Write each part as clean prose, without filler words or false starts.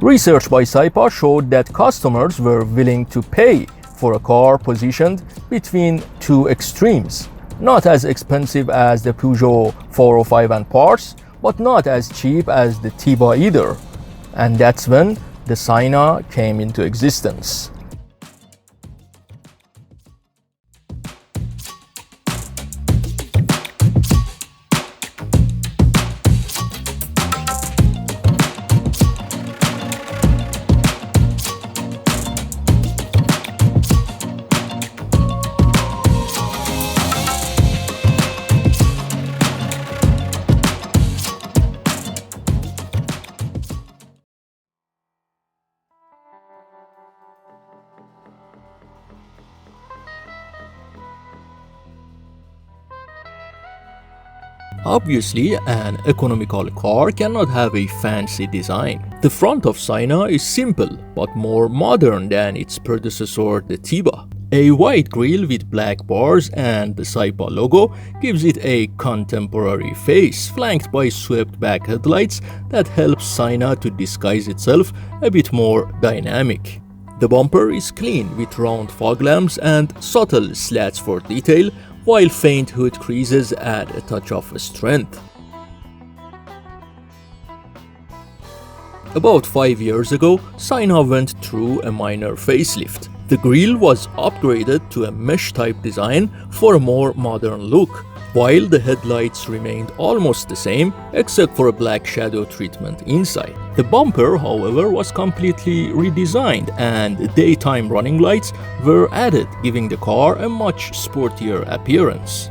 Research by Saipa showed that customers were willing to pay for a car positioned between two extremes. Not as expensive as the Peugeot 405 and parts, but not as cheap as the Tiba either. And that's when the Sayna came into existence. Obviously, an economical car cannot have a fancy design. The front of Sayna is simple but more modern than its predecessor, the Tiba. A white grille with black bars and the Saipa logo gives it a contemporary face, flanked by swept-back headlights that helps Sayna to disguise itself a bit more dynamic. The bumper is clean with round fog lamps and subtle slats for detail, while faint hood creases add a touch of strength. About 5 years ago, Sayna went through a minor facelift. The grille was upgraded to a mesh-type design for a more modern look, while the headlights remained almost the same except for a black shadow treatment inside. The bumper, however, was completely redesigned and daytime running lights were added, giving the car a much sportier appearance.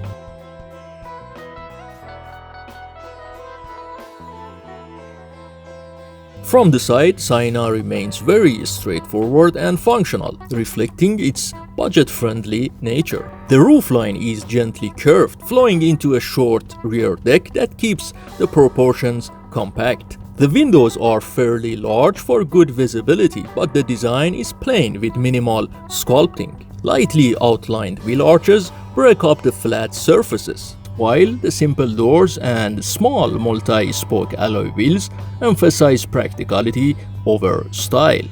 From the side, Sayna remains very straightforward and functional, reflecting its budget-friendly nature. The roofline is gently curved, flowing into a short rear deck that keeps the proportions compact. The windows are fairly large for good visibility, but the design is plain with minimal sculpting. Lightly outlined wheel arches break up the flat surfaces, while the simple doors and small multi-spoke alloy wheels emphasize practicality over style.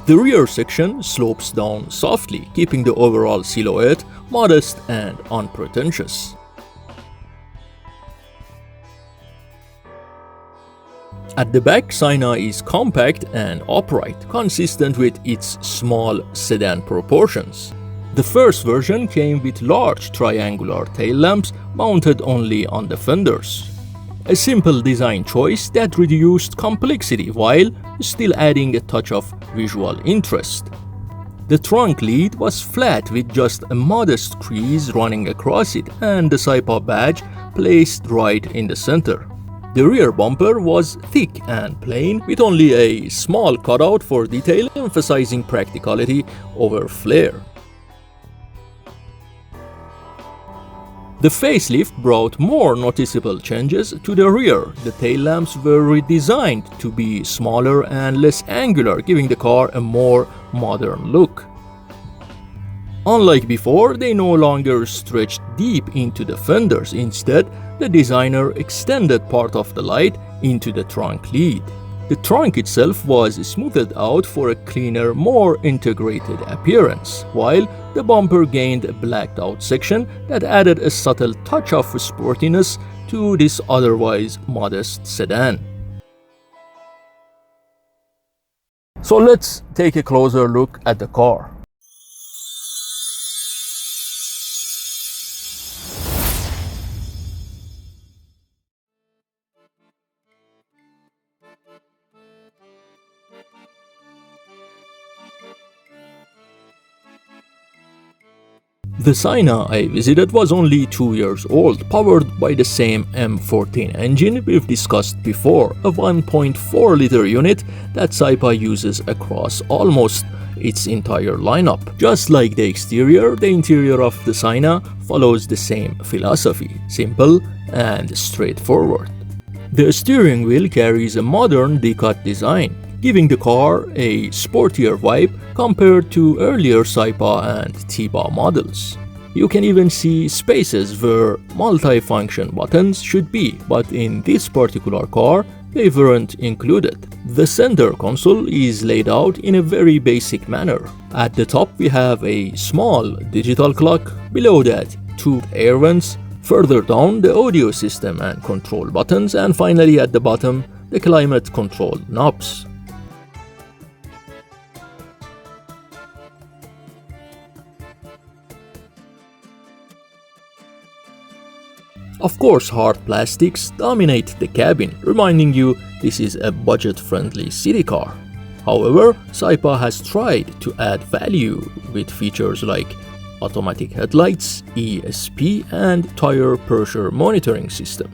The rear section slopes down softly, keeping the overall silhouette modest and unpretentious. At the back, Sayna is compact and upright, consistent with its small sedan proportions. The first version came with large triangular tail lamps mounted only on the fenders. A simple design choice that reduced complexity while still adding a touch of visual interest. The trunk lid was flat with just a modest crease running across it and the Saipa badge placed right in the center. The rear bumper was thick and plain with only a small cutout for detail, emphasizing practicality over flair. The facelift brought more noticeable changes to the rear. The tail lamps were redesigned to be smaller and less angular, giving the car a more modern look. Unlike before, they no longer stretched deep into the fenders. Instead, the designer extended part of the light into the trunk lid. The trunk itself was smoothed out for a cleaner, more integrated appearance, while the bumper gained a blacked out section that added a subtle touch of sportiness to this otherwise modest sedan. So let's take a closer look at the car. The Sayna I visited was only 2 years old, powered by the same M14 engine we've discussed before, a 1.4-liter unit that Saipa uses across almost its entire lineup. Just like the exterior, the interior of the Sayna follows the same philosophy, simple and straightforward. The steering wheel carries a modern D-cut design, giving the car a sportier vibe compared to earlier Saipa and Tiba models. You can even see spaces where multi-function buttons should be, but in this particular car, they weren't included. The center console is laid out in a very basic manner. At the top we have a small digital clock, below that two air vents, further down the audio system and control buttons, and finally at the bottom the climate control knobs. Of course, hard plastics dominate the cabin, reminding you this is a budget-friendly city car. However, Saipa has tried to add value with features like automatic headlights, ESP, and tire pressure monitoring system.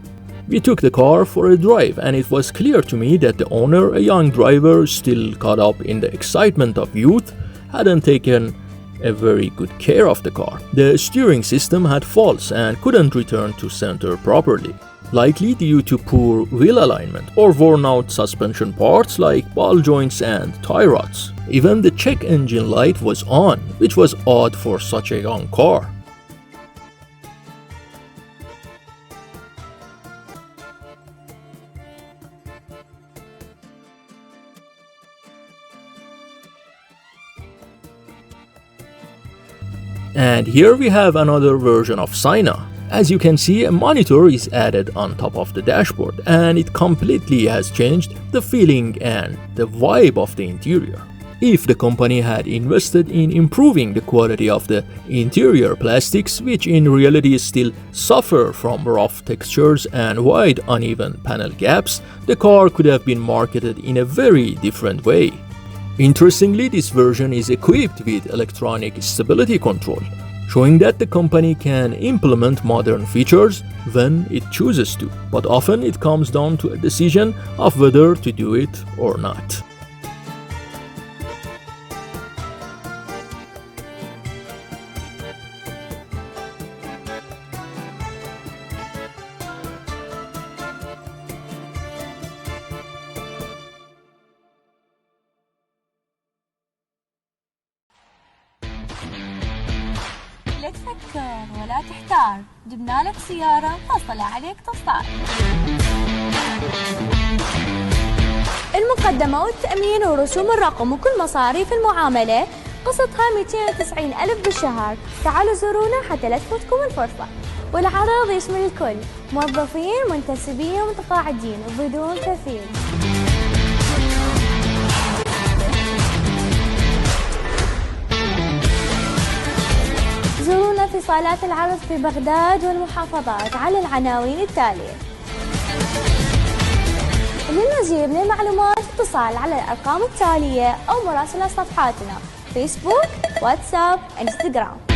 We took the car for a drive and it was clear to me that the owner, a young driver still caught up in the excitement of youth, hadn't taken a very good care of the car. The steering system had faults and couldn't return to center properly, likely due to poor wheel alignment or worn out suspension parts like ball joints and tie rods. Even the check engine light was on, which was odd for such a young car. And here we have another version of Sina. As you can see, a monitor is added on top of the dashboard and it completely has changed the feeling and the vibe of the interior. If the company had invested in improving the quality of the interior plastics, which in reality still suffer from rough textures and wide uneven panel gaps, the car could have been marketed in a very different way. Interestingly, this version is equipped with electronic stability control, showing that the company can implement modern features when it chooses to, but often it comes down to a decision of whether to do it or not. لا تفكر ولا تحتار، جبنا لك سيارة فاصلة عليك تصار. المقدمة والتأمين ورسوم الرقم وكل مصاريف المعاملة قسطها 290 ألف بالشهر. تعالوا زورونا حتى لا تفوتكم الفرصة. والعرض يشمل الكل، موظفين منتسبين ومتقاعدين وبدون كفيل. زورونا في صالات العرض في بغداد والمحافظات على العناوين التالية. للمزيد من المعلومات اتصال على الأرقام التالية أو مراسلة صفحاتنا فيسبوك، واتساب، انستغرام.